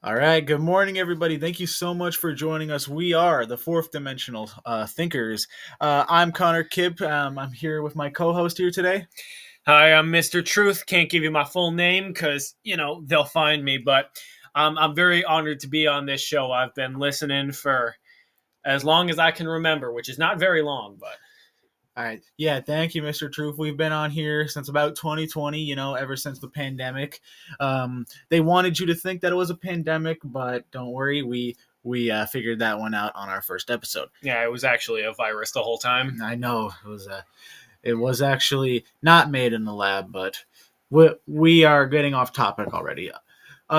All right. Good morning, everybody. Thank you so much for joining us. We are the Fourth Dimensional Thinkers. I'm Connor Kipp. I'm here with my co-host here today. Hi, I'm Mr. Truth. Can't give you my full name because, they'll find me, but I'm very honored to be on this show. I've been listening for as long as I can remember, which is not very long, but. All right. Yeah. Thank you, Mr. Truth. We've been on here since about 2020. Ever since the pandemic. They wanted you to think that it was a pandemic, but don't worry. We figured that one out on our first episode. Yeah, it was actually a virus the whole time. I know it was actually not made in the lab, but we are getting off topic already.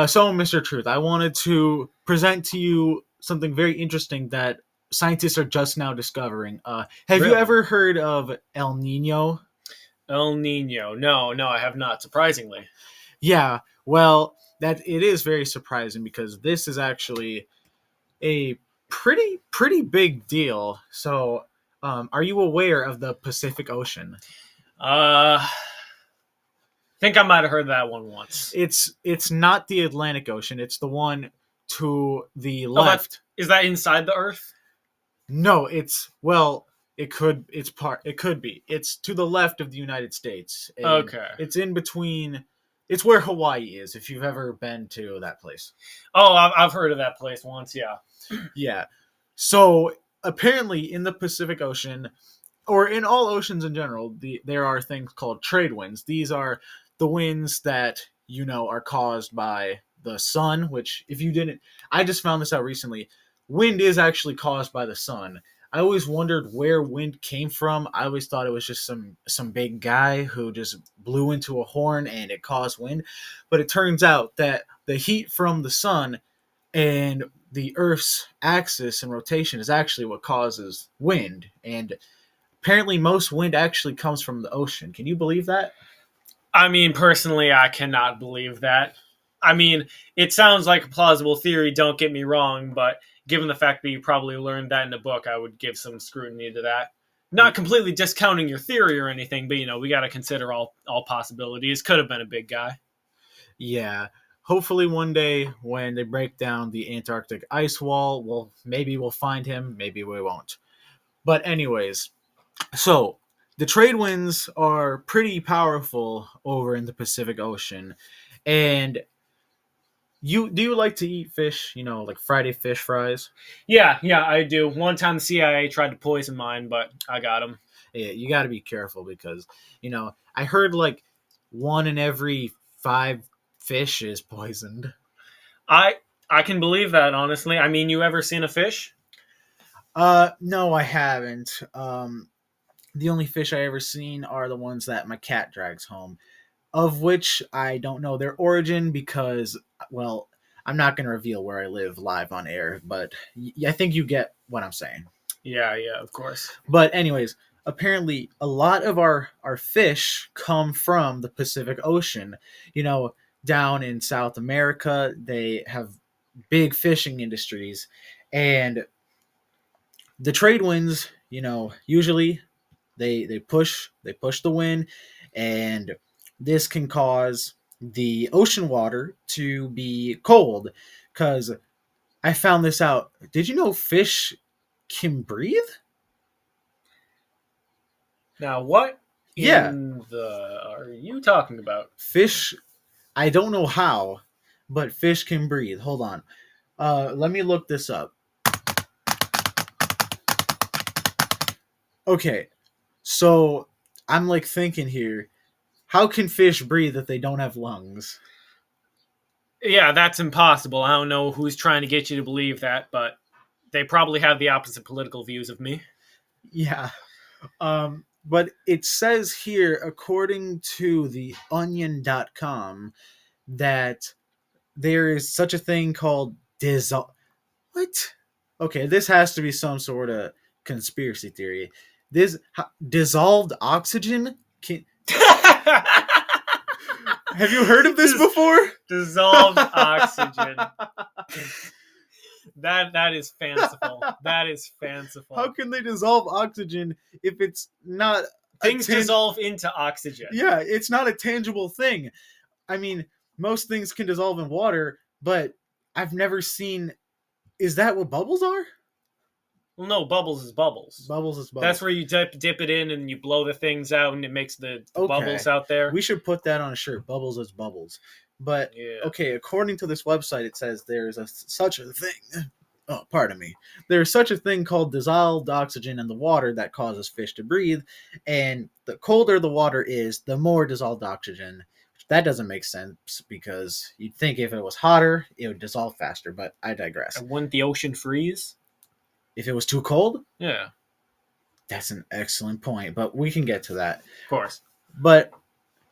So, Mr. Truth, I wanted to present to you something very interesting that scientists are just now discovering. Have you Really? ever heard of El Nino? El Nino. No, I have not, surprisingly. Yeah, well, that it is very surprising because this is actually a pretty big deal. So, are you aware of the Pacific Ocean? Think I might have heard that one once. It's not the Atlantic Ocean. It's the one to the Oh, left. is that inside the Earth? No, it could be. It's to the left of the United States. And Okay. It's in between. It's where Hawaii is. If you've ever been to that place. Oh, I've heard of that place once. Yeah. Yeah. So apparently, in the Pacific Ocean, or in all oceans in general, there are things called trade winds. These are the winds that are caused by the sun. Which, if you didn't, I just found this out recently. Wind is actually caused by the sun. I always wondered where wind came from. I always thought it was just some big guy who just blew into a horn and it caused wind. But it turns out that the heat from the sun and the Earth's axis and rotation is actually what causes wind. And apparently most wind actually comes from the ocean. Can you believe that? I mean, personally, I cannot believe that. I mean, it sounds like a plausible theory, don't get me wrong, but given the fact that you probably learned that in a book, I would give some scrutiny to that. Not completely discounting your theory or anything, but, we got to consider all possibilities. Could have been a big guy. Yeah. Hopefully one day when they break down the Antarctic ice wall, maybe we'll find him, maybe we won't. But anyways, so the trade winds are pretty powerful over in the Pacific Ocean. And do you like to eat fish, like Friday fish fries? Yeah, I do. One time the CIA tried to poison mine, but I got him. Yeah, you got to be careful because, I heard like one in every 5 fish is poisoned. I can believe that, honestly. I mean, you ever seen a fish? No, I haven't. The only fish I ever seen are the ones that my cat drags home, of which I don't know their origin because, well, I'm not going to reveal where I live live on air, but I think you get what I'm saying. Yeah, of course. But anyways, apparently a lot of our fish come from the Pacific Ocean. Down in South America, they have big fishing industries, and the trade winds, usually they push the wind, and this can cause the ocean water to be cold. Because I found this out. Did you know fish can breathe? Now, what Yeah, are you talking about? fish. I don't know how, but fish can breathe. Hold on. Let me look this up. Okay, so I'm like thinking here, how can fish breathe if they don't have lungs? Yeah, that's impossible. I don't know who's trying to get you to believe that, but they probably have the opposite political views of me. Yeah. But it says here, according to the onion.com, that there is such a thing called What? Okay, this has to be some sort of conspiracy theory. This dissolved oxygen? Have you heard of this before? Dissolved oxygen. That is fanciful. That is fanciful. How can they dissolve oxygen if it's not things dissolve into oxygen? Yeah, it's not a tangible thing. I mean, most things can dissolve in water, but I've never seen. Is that what bubbles are? Well, no, bubbles is bubbles. Bubbles is That's bubbles. where you dip it in and you blow the things out and it makes the Okay. bubbles out there. We should put that on a shirt. Bubbles is bubbles. But Yeah. okay, according to this website, it says there's such a thing. Oh, pardon me. There's such a thing called dissolved oxygen in the water that causes fish to breathe, and the colder the water is, the more dissolved oxygen. That doesn't make sense because you'd think if it was hotter, it would dissolve faster. But I digress. And wouldn't the ocean freeze? If it was too cold, Yeah, that's an excellent point. But we can get to that. of course. But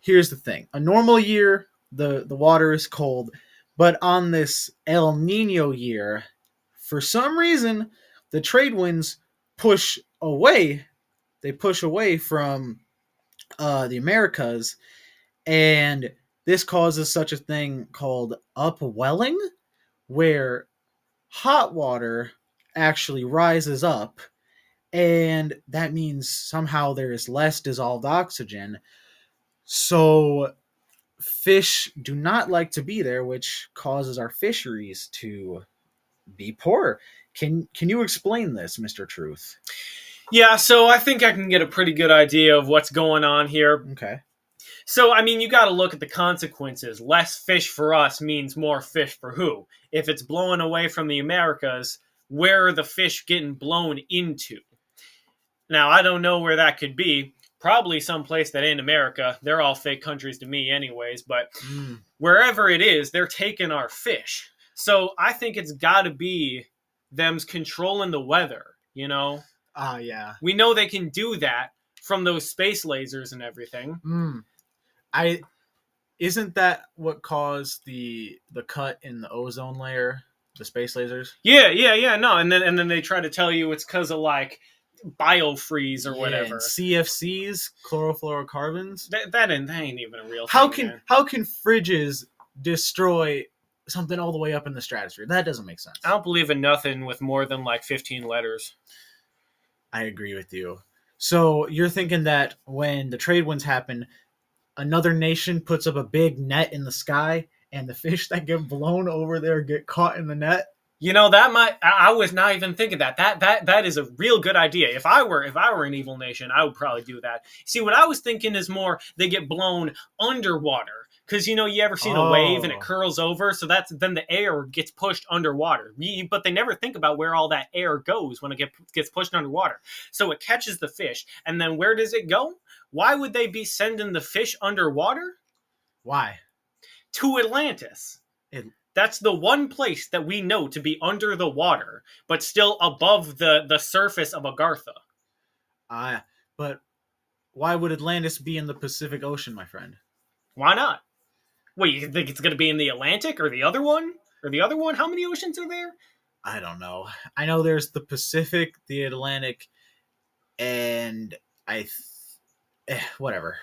here's the thing: a normal year, the water is cold, but on this El Nino year, for some reason, the trade winds push away. They push away from the Americas, and this causes such a thing called upwelling, where hot water actually rises up, and that means somehow there is less dissolved oxygen. So fish do not like to be there, which causes our fisheries to be poor. Can you explain this, Mr. Truth? Yeah, so I think I can get a pretty good idea of what's going on here. Okay. So, I mean, you got to look at the consequences. Less fish for us means more fish for who? If it's blowing away from the Americas, where are the fish getting blown into? Now, I don't know where that could be. Probably someplace that ain't America. They're all fake countries to me, anyways. But wherever it is, they're taking our fish. So I think it's got to be them's controlling the weather, you know? Yeah. We know they can do that from those space lasers and everything. I isn't that what caused the cut in the ozone layer, the space lasers? Yeah. No, and then they try to tell you it's because of like biofreeze or whatever. And CFCs, chlorofluorocarbons. That ain't even a real How thing. How can fridges destroy something all the way up in the stratosphere? That doesn't make sense. I don't believe in nothing with more than like 15 letters. I agree with you. So you're thinking that when the trade winds happen, another nation puts up a big net in the sky, and the fish that get blown over there get caught in the net? You know, that might. I was not even thinking that. That is a real good idea. If I were an evil nation, I would probably do that. See, what I was thinking is more they get blown underwater. Because, you know, you ever seen a wave and it curls over? So then the air gets pushed underwater. But they never think about where all that air goes when it gets pushed underwater. So it catches the fish. And then where does it go? Why would they be sending the fish underwater? Why? To Atlantis. That's the one place that we know to be under the water, but still above the surface of Agartha. But why would Atlantis be in the Pacific Ocean, my friend? Why not? Wait, you think it's going to be in the Atlantic or the other one? Or the other one? How many oceans are there? I don't know. I know there's the Pacific, the Atlantic, and whatever.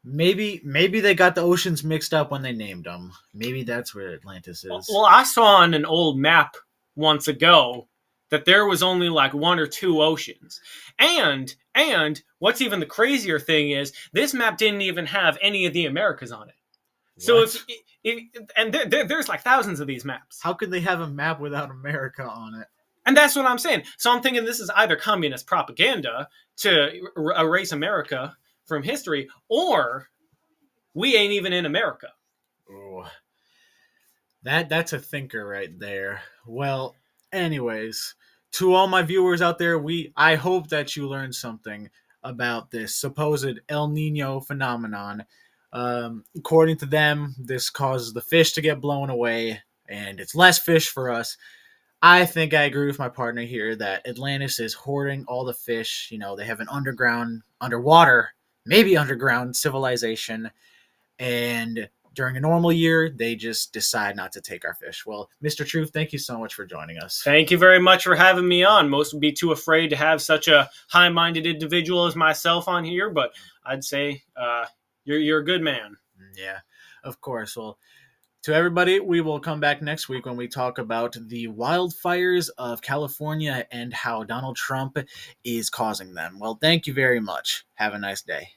Maybe they got the oceans mixed up when they named them. Maybe that's where Atlantis is. Well, I saw on an old map once ago that there was only like one or two oceans. And what's even the crazier thing is this map didn't even have any of the Americas on it. So there's like thousands of these maps. How could they have a map without America on it? And that's what I'm saying. So I'm thinking this is either communist propaganda to erase America from history, or we ain't even in America. Ooh. That's a thinker right there. Well, anyways, to all my viewers out there, I hope that you learned something about this supposed El Nino phenomenon. According to them, this causes the fish to get blown away, and it's less fish for us. I think I agree with my partner here that Atlantis is hoarding all the fish. You know, they have an underwater, maybe underground civilization, and during a normal year, they just decide not to take our fish. Well, Mr. Truth, thank you so much for joining us. Thank you very much for having me on. Most would be too afraid to have such a high-minded individual as myself on here, but I'd say you're a good man. Yeah, of course. Well, to everybody, we will come back next week when we talk about the wildfires of California and how Donald Trump is causing them. Well, thank you very much. Have a nice day.